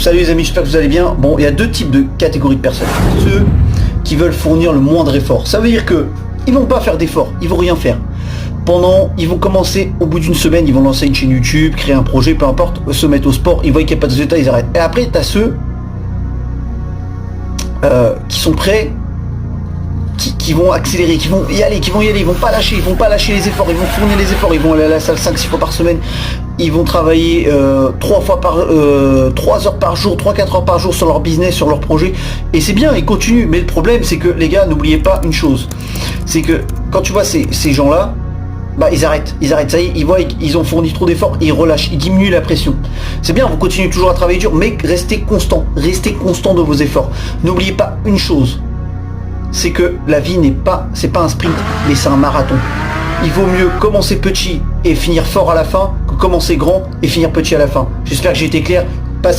Salut les amis, j'espère que vous allez bien. Bon, il y a deux types de catégories de personnes. Ceux qui veulent fournir le moindre effort. Ça veut dire que ils vont pas faire d'efforts, ils vont rien faire. Ils vont commencer, au bout d'une semaine, ils vont lancer une chaîne YouTube, créer un projet, peu importe, se mettre au sport, ils voient qu'il n'y a pas de résultat, ils arrêtent. Et après, tu as ceux qui sont prêts, qui vont accélérer, qui vont y aller, ils vont pas lâcher les efforts, ils vont fournir les efforts, ils vont aller à la salle 5-6 fois par semaine, ils vont travailler 3 heures par jour, 3-4 heures par jour sur leur business, sur leur projet, et c'est bien, ils continuent, mais le problème c'est que les gars, n'oubliez pas une chose, c'est que quand tu vois ces gens-là, bah ils arrêtent, ça y est, ils voient qu'ils ont fourni trop d'efforts, ils relâchent, ils diminuent la pression. C'est bien, vous continuez toujours à travailler dur, mais restez constant dans vos efforts. N'oubliez pas une chose, c'est que la vie c'est pas un sprint, mais c'est un marathon. Il vaut mieux commencer petit et finir fort à la fin que commencer grand et finir petit à la fin. J'espère que j'ai été clair. Passez